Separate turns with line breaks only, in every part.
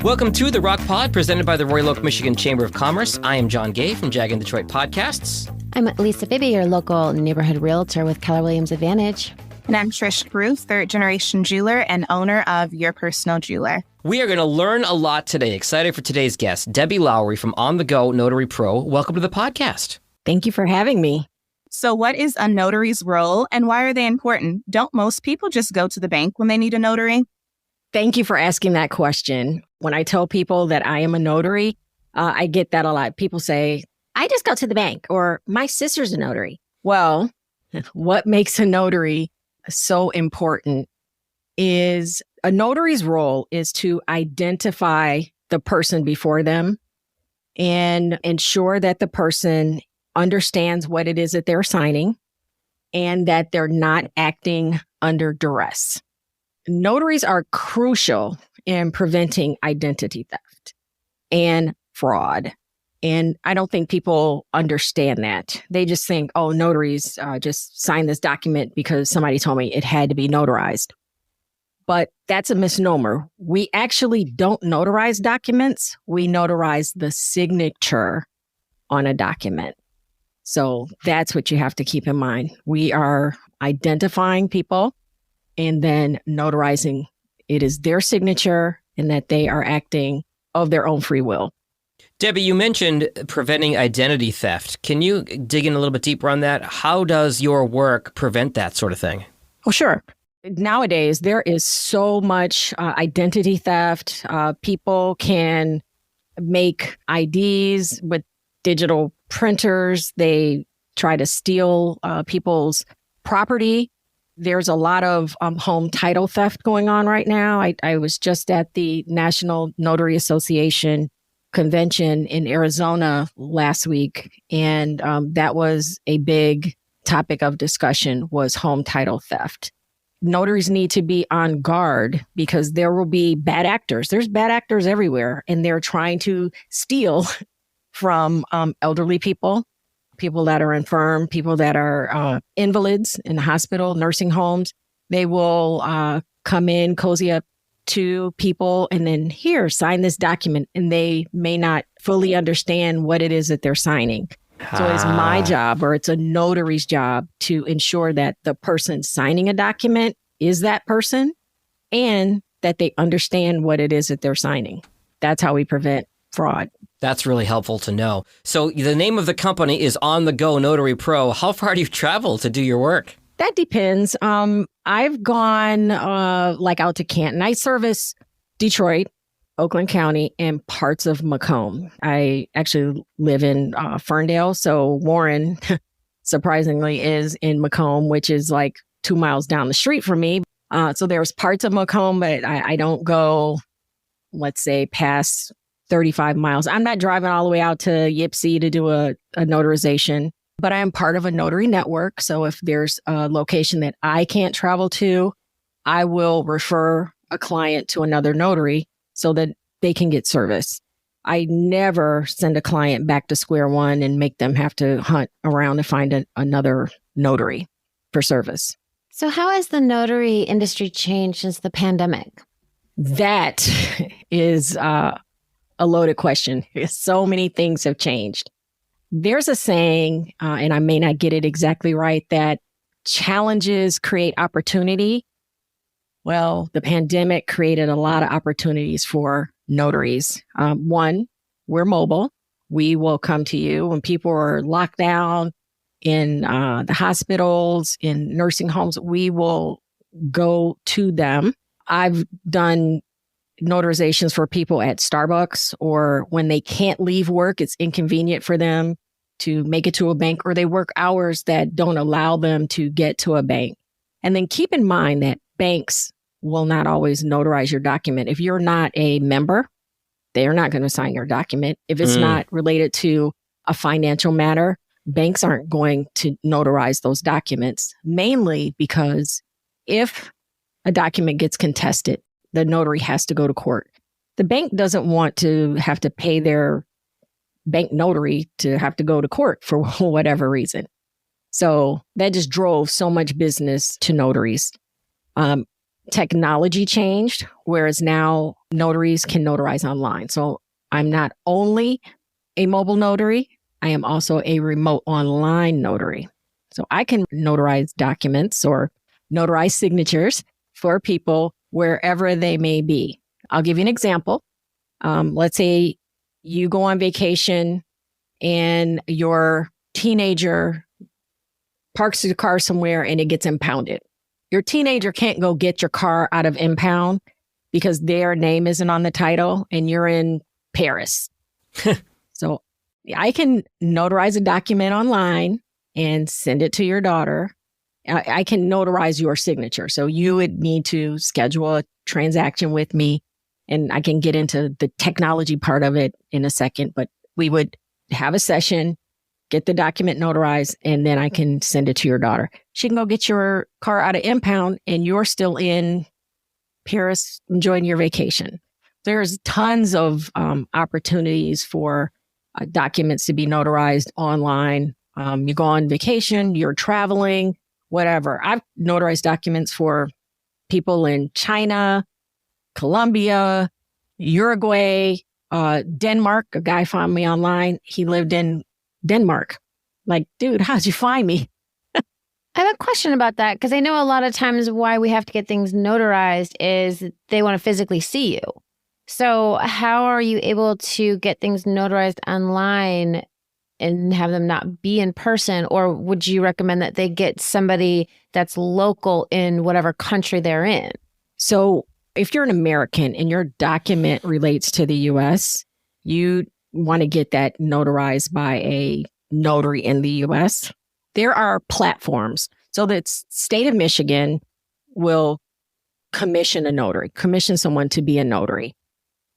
Welcome to the Rocc Pod, presented by the Royal Oak, Michigan Chamber of Commerce. I am John Gay from Jag and Detroit Podcasts.
I'm Lisa Bibby, your local neighborhood realtor with Keller Williams Advantage.
And I'm Trish Crew, third-generation jeweler and owner of Your Personal Jeweler.
We are going to learn a lot today. Excited for today's guest, Debbie Lowery from On The Go Notary Pro. Welcome to the podcast.
Thank you for having me.
So what is a notary's role and why are they important? Don't most people just go to the bank when they need a notary?
Thank you for asking that question. When I tell people that I am a notary, I get that a lot. People say, I just go to the bank, or my sister's a notary. Well, what makes a notary so important is a notary's role is to identify the person before them and ensure that the person understands what it is that they're signing and that they're not acting under duress. Notaries are crucial in preventing identity theft and fraud. And I don't think people understand that. They just think, oh, notaries just sign this document because somebody told me it had to be notarized. But that's a misnomer. We actually don't notarize documents. We notarize the signature on a document. So that's what you have to keep in mind. We are identifying people and then notarizing it is their signature and that they are acting of their own free will.
Debbie, you mentioned preventing identity theft. Can you dig in a little bit deeper on that? How does your work prevent that sort of thing?
Oh, sure. Nowadays, there is so much identity theft. People can make IDs with digital printers. They try to steal people's property. There's a lot of home title theft going on right now. I was just at the National Notary Association convention in Arizona last week, and that was a big topic of discussion was home title theft. Notaries need to be on guard because there will be bad actors. There's bad actors everywhere, and they're trying to steal from elderly people that are infirm, people that are invalids in the hospital, nursing homes. They will come in, cozy up to people, and then here, sign this document. And they may not fully understand what it is that they're signing. So it is my job, or it's a notary's job, to ensure that the person signing a document is that person and that they understand what it is that they're signing. That's how we prevent fraud.
That's really helpful to know. So the name of the company is On The Go Notary Pro. How far do you travel to do your work?
That depends. I've gone out to Canton. I service Detroit, Oakland County, and parts of Macomb. I actually live in Ferndale. So Warren, surprisingly, is in Macomb, which is like 2 miles down the street from me. So there's parts of Macomb, but I don't go, let's say, past 35 miles. I'm not driving all the way out to Yipsy to do a notarization, but I am part of a notary network. So if there's a location that I can't travel to, I will refer a client to another notary so that they can get service. I never send a client back to square one and make them have to hunt around to find another notary for service.
So how has the notary industry changed since the pandemic?
That is a loaded question. So many things have changed. There's a saying, and I may not get it exactly right, that challenges create opportunity. Well, the pandemic created a lot of opportunities for notaries. One, we're mobile. We will come to you when people are locked down in the hospitals, in nursing homes. We will go to them. I've done notarizations for people at Starbucks, or when they can't leave work, it's inconvenient for them to make it to a bank, or they work hours that don't allow them to get to a bank. And then keep in mind that banks will not always notarize your document. If you're not a member, they're not going to sign your document. If it's not related to a financial matter, banks aren't going to notarize those documents, mainly because if a document gets contested, the notary has to go to court. The bank doesn't want to have to pay their bank notary to have to go to court for whatever reason. So that just drove so much business to notaries. technology changed, whereas now notaries can notarize online. So I'm not only a mobile notary, I am also a remote online notary. So I can notarize documents or notarize signatures for people wherever they may be. I'll give you an example. Let's say you go on vacation and your teenager parks your car somewhere and it gets impounded. Your teenager can't go get your car out of impound because their name isn't on the title and you're in Paris. So I can notarize a document online and send it to your daughter. I can notarize your signature. So you would need to schedule a transaction with me, and I can get into the technology part of it in a second, but we would have a session, get the document notarized, and then I can send it to your daughter. She can go get your car out of impound and you're still in Paris enjoying your vacation. There's tons of opportunities for documents to be notarized online. You go on vacation, you're traveling, whatever. I've notarized documents for people in China, Colombia, Uruguay, Denmark. A guy found me online. He lived in Denmark. Like, dude, how'd you find me?
I have a question about that because I know a lot of times why we have to get things notarized is they want to physically see you. So how are you able to get things notarized online and have them not be in person? Or would you recommend that they get somebody that's local in whatever country they're in?
So if you're an American and your document relates to the U.S., you want to get that notarized by a notary in the U.S. There are platforms. So the state of Michigan will commission a notary, commission someone to be a notary.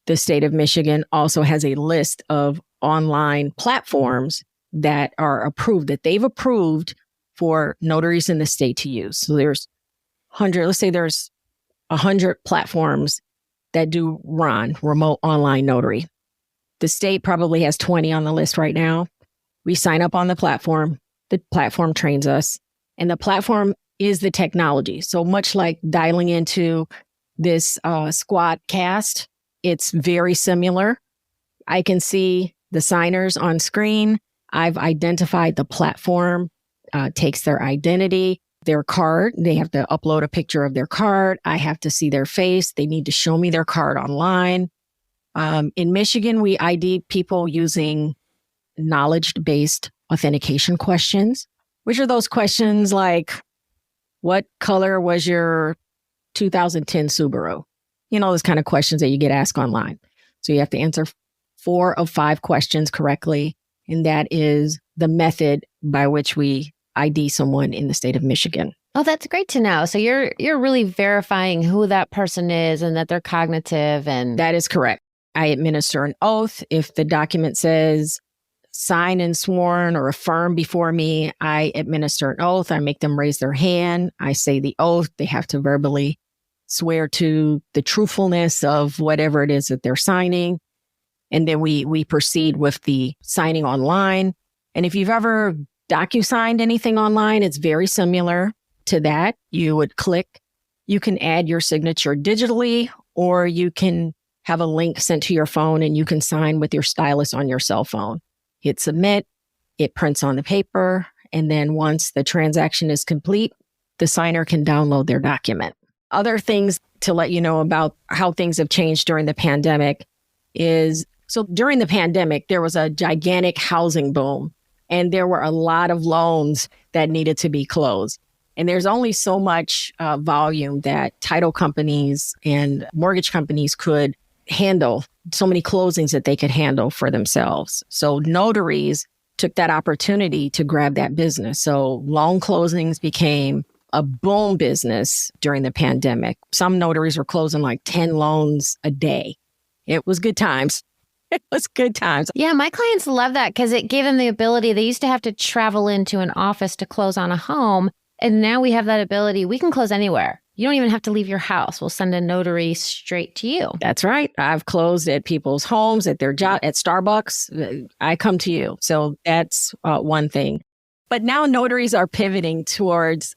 The state of Michigan also has a list of online platforms that are approved, that they've approved for notaries in the state to use. So there's 100, let's say there's 100 platforms that do RON, remote online notary. The state probably has 20 on the list right now. We sign up on the platform trains us, and the platform is the technology. So much like dialing into this squad cast, it's very similar. I can see the signers on screen. I've identified the platform, takes their identity, their card. They have to upload a picture of their card. I have to see their face. They need to show me their card online. In Michigan, we ID people using knowledge-based authentication questions, which are those questions like, what color was your 2010 Subaru? You know, those kind of questions that you get asked online. So you have to answer 4 of 5 questions correctly. And that is the method by which we ID someone in the state of Michigan.
Oh, that's great to know. So you're really verifying who that person is and that they're cognitive and
That is correct. I administer an oath. If the document says sign and sworn or affirm before me, I administer an oath. I make them raise their hand. I say the oath. They have to verbally swear to the truthfulness of whatever it is that they're signing. And then we proceed with the signing online. And if you've ever docu-signed anything online, it's very similar to that. You would click, you can add your signature digitally, or you can have a link sent to your phone and you can sign with your stylus on your cell phone. Hit submit, it prints on the paper, and then once the transaction is complete, the signer can download their document. Other things to let you know about how things have changed during the pandemic is, so during the pandemic, there was a gigantic housing boom, and there were a lot of loans that needed to be closed. And there's only so much volume that title companies and mortgage companies could handle, so many closings that they could handle for themselves. So notaries took that opportunity to grab that business. So loan closings became a boom business during the pandemic. Some notaries were closing like 10 loans a day. It was good times. It was good times.
Yeah, my clients love that because it gave them the ability. They used to have to travel into an office to close on a home. And now we have that ability. We can close anywhere. You don't even have to leave your house. We'll send a notary straight to you.
That's right. I've closed at people's homes, at their job, at Starbucks. I come to you. So that's one thing. But now notaries are pivoting towards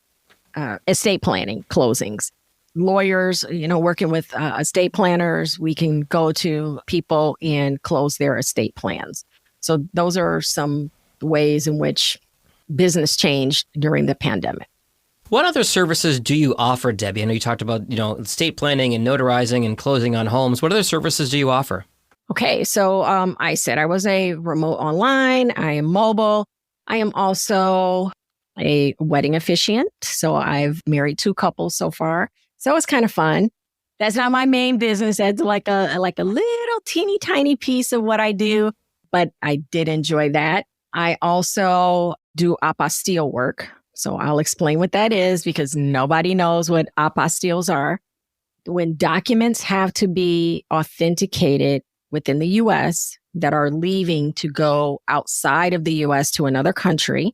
estate planning closings. lawyers, working with estate planners, we can go to people and close their estate plans. So those are some ways in which business changed during the pandemic.
What other services do you offer, Debbie? I know you talked about, estate planning and notarizing and closing on homes. What other services do you offer?
Okay, so I said I was a remote online. I am mobile. I am also a wedding officiant. So I've married 2 couples so far. So it's kind of fun. That's not my main business. That's like a little teeny tiny piece of what I do, but I did enjoy that. I also do apostille work. So I'll explain what that is because nobody knows what apostilles are. When documents have to be authenticated within the U.S. that are leaving to go outside of the U.S. to another country,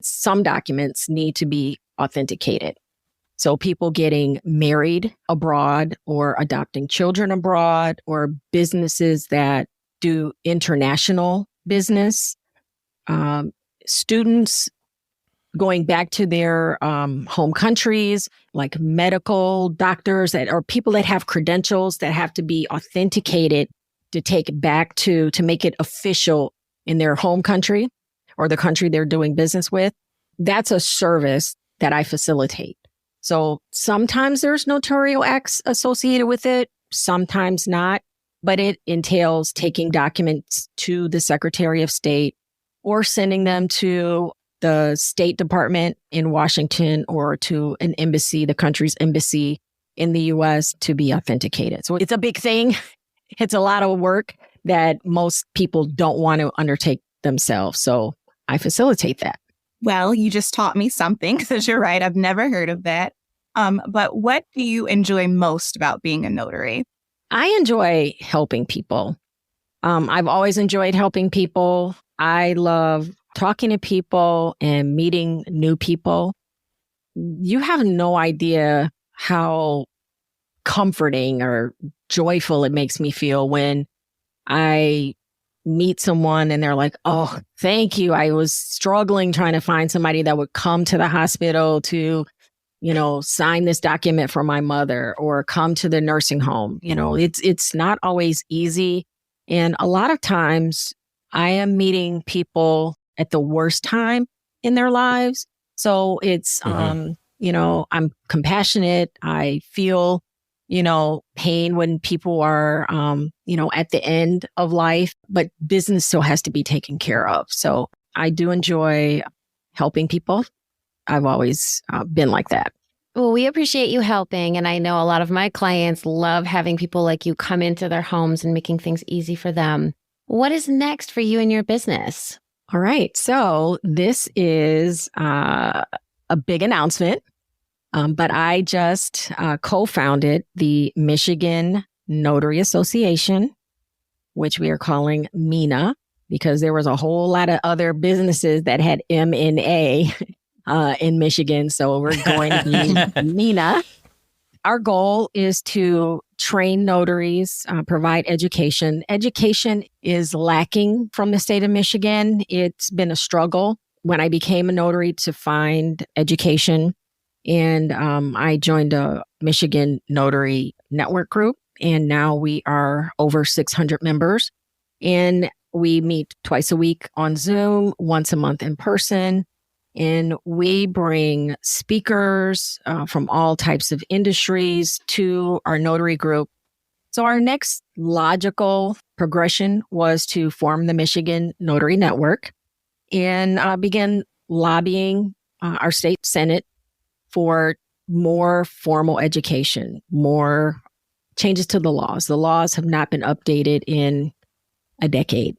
some documents need to be authenticated. So people getting married abroad or adopting children abroad or businesses that do international business, students going back to their home countries, like medical doctors or people that have credentials that have to be authenticated to take back to make it official in their home country or the country they're doing business with. That's a service that I facilitate. So sometimes there's notarial acts associated with it, sometimes not, but it entails taking documents to the Secretary of State or sending them to the State Department in Washington or to an embassy, the country's embassy in the U.S. to be authenticated. So it's a big thing. It's a lot of work that most people don't want to undertake themselves. So I facilitate that.
Well, you just taught me something because you're right. I've never heard of that. But what do you enjoy most about being a notary?
I enjoy helping people. I've always enjoyed helping people. I love talking to people and meeting new people. You have no idea how comforting or joyful it makes me feel when I meet someone and they're like, oh, thank you. I was struggling trying to find somebody that would come to the hospital to, sign this document for my mother or come to the nursing home. It's not always easy. And a lot of times I am meeting people at the worst time in their lives. So it's, I'm compassionate. I feel, pain when people are, at the end of life, but business still has to be taken care of. So I do enjoy helping people. I've always been like that.
Well, we appreciate you helping. And I know a lot of my clients love having people like you come into their homes and making things easy for them. What is next for you and your business?
All right. So this is a big announcement, but I just co-founded the Michigan Notary Association, which we are calling MENA, because there was a whole lot of other businesses that had M&A in Michigan. So we're going to be MENA. Our goal is to train notaries, provide education. Education is lacking from the state of Michigan. It's been a struggle when I became a notary to find education. And I joined a Michigan Notary Network group. And now we are over 600 members. And we meet twice a week on Zoom, once a month in person. And we bring speakers from all types of industries to our notary group. So our next logical progression was to form the Michigan Notary Network and begin lobbying our state Senate for more formal education, more changes to the laws. The laws have not been updated in a decade.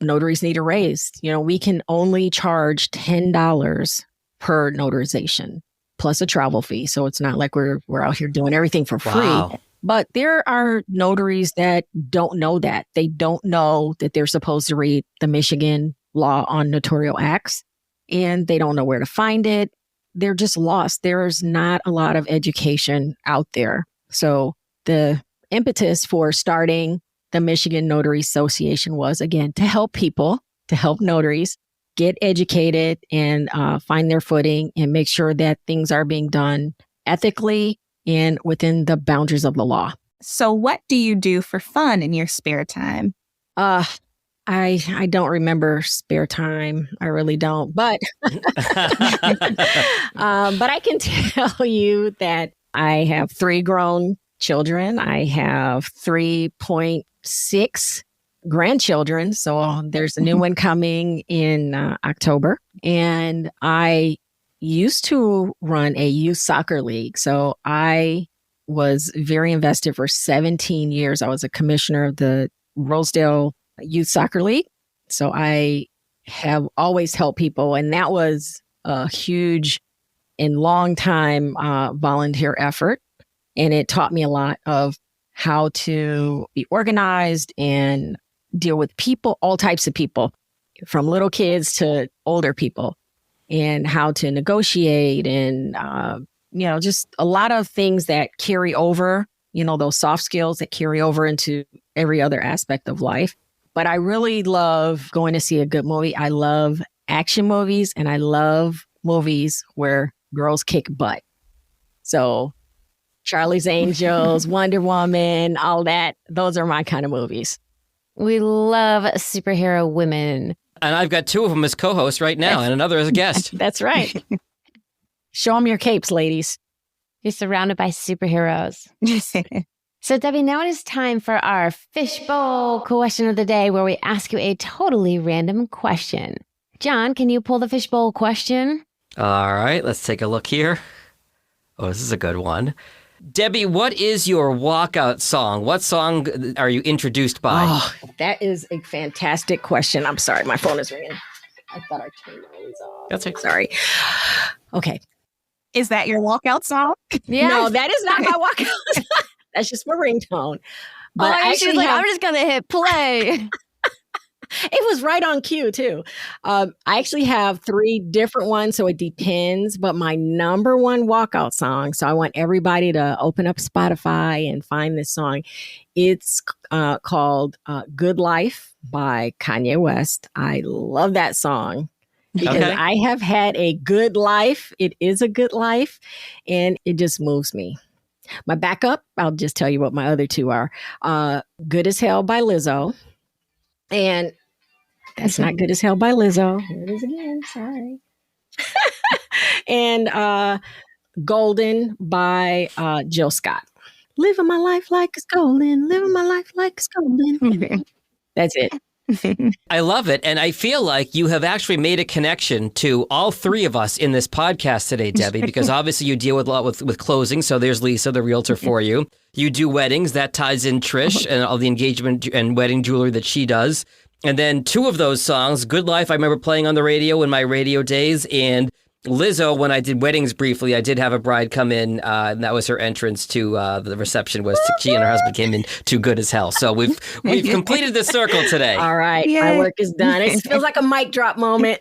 Notaries need a raise. We can only charge $10 per notarization plus a travel fee. So it's not like we're out here doing everything for free.
Wow.
But there are notaries that don't know that. They don't know that they're supposed to read the Michigan law on notarial acts, and they don't know where to find it. They're just lost. There's not a lot of education out there. So the impetus for starting the Michigan Notary Association was, again, to help people, to help notaries get educated and find their footing and make sure that things are being done ethically and within the boundaries of the law.
So what do you do for fun in your spare time?
I don't remember spare time. I really don't. But but I can tell you that I have 3 grown children. I have 3.6 grandchildren. So there's a new one coming in October. And I used to run a youth soccer league. So I was very invested for 17 years. I was a commissioner of the Rosedale Youth Soccer League. So I have always helped people. And that was a huge and long time volunteer effort. And it taught me a lot of how to be organized and deal with people, all types of people, from little kids to older people, and how to negotiate and, just a lot of things that carry over, those soft skills that carry over into every other aspect of life. But I really love going to see a good movie. I love action movies, and I love movies where girls kick butt. So Charlie's Angels, Wonder Woman, all that. Those are my kind of movies.
We love superhero women.
And I've got 2 of them as co-hosts right now and another as a guest.
That's right. Show them your capes, ladies.
You're surrounded by superheroes. So, Debbie, now it is time for our fishbowl question of the day, where we ask you a totally random question. John, can you pull the fishbowl question?
All right, let's take a look here. Oh, this is a good one. Debbie, what is your walkout song? What song are you introduced by?
Oh, that is a fantastic question. I'm sorry, my phone is ringing. I thought I turned all these off.
That's okay.
Sorry. Okay.
Is that your walkout song?
Yes.
No, that is not my walkout. That's just my ringtone. But
she's like, I'm just going to hit play.
It was right on cue, too. I actually have 3 different ones, so it depends. But my number one walkout song, so I want everybody to open up Spotify and find this song. It's called Good Life by Kanye West. I love that song because I have had a good life. It is a good life, and it just moves me. My backup, I'll just tell you what my other 2 are. Good as Hell by Lizzo. And that's not Good as Hell by Lizzo. Here it is again. Sorry. And Golden by Jill Scott. Living my life like it's golden. Living my life like it's golden. That's it.
I love it. And I feel like you have actually made a connection to all 3 of us in this podcast today, Debbie, because obviously you deal with a lot with closing. So there's Lisa, the realtor for you. You do weddings. That ties in Trish and all the engagement and wedding jewelry that she does. And then 2 of those songs, Good Life, I remember playing on the radio in my radio days, and Lizzo, when I did weddings briefly, I did have a bride come in, and that was her entrance to the reception. She and her husband came in to Good as Hell. So we've completed the circle today.
All right, my work is done. It feels like a mic drop moment.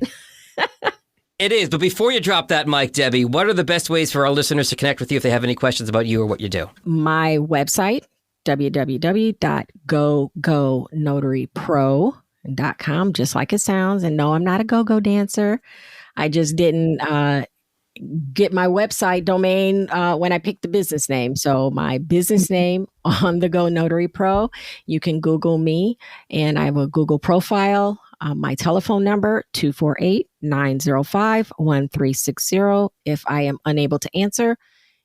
It is. But before you drop that mic, Debbie, what are the best ways for our listeners to connect with you if they have any questions about you or what you do?
My website, www.gogonotarypro.com, just like it sounds. And no, I'm not a go-go dancer. I just didn't get my website domain when I picked the business name. So my business name on the Go Notary Pro, you can Google me, and I have a Google profile. My telephone number, 248-905-1360. If I am unable to answer,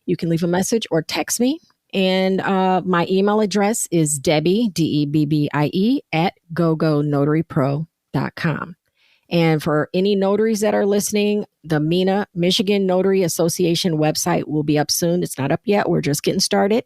you can leave a message or text me. And my email address is Debbie, Debbie, at gogonotarypro.com. And for any notaries that are listening, the MENA, Michigan Notary Association website will be up soon. It's not up yet. We're just getting started.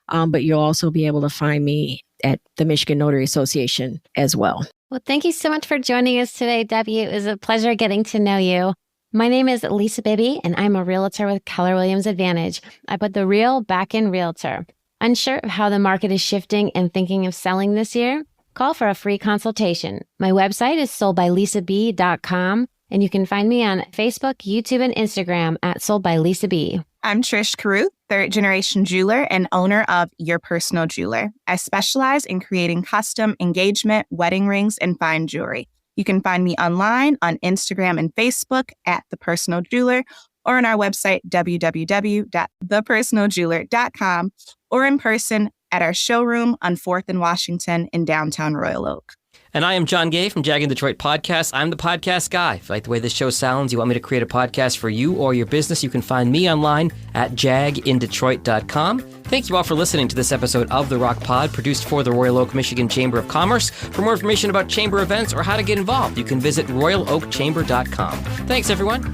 But you'll also be able to find me at the Michigan Notary Association as well.
Well, thank you so much for joining us today, Debbie. It was a pleasure getting to know you. My name is Lisa Bibby, and I'm a realtor with Keller Williams Advantage. I put the real back in realtor. Unsure of how the market is shifting and thinking of selling this year? Call for a free consultation. My website is soldbylisab.com, and you can find me on Facebook, YouTube, and Instagram at Sold by Lisa B.
I'm Trish Caruth, 3rd-generation jeweler and owner of Your Personal Jeweler. I specialize in creating custom engagement, wedding rings, and fine jewelry. You can find me online on Instagram and Facebook at The Personal Jeweler, or on our website, www.thepersonaljeweler.com, or in person at our showroom on 4th and Washington in downtown Royal Oak.
And I am John Gay from Jag in Detroit Podcast. I'm the podcast guy. If you like the way this show sounds, you want me to create a podcast for you or your business, you can find me online at jagindetroit.com. Thank you all for listening to this episode of The Rocc Pod, produced for the Royal Oak, Michigan Chamber of Commerce. For more information about chamber events or how to get involved, you can visit royaloakchamber.com. Thanks, everyone.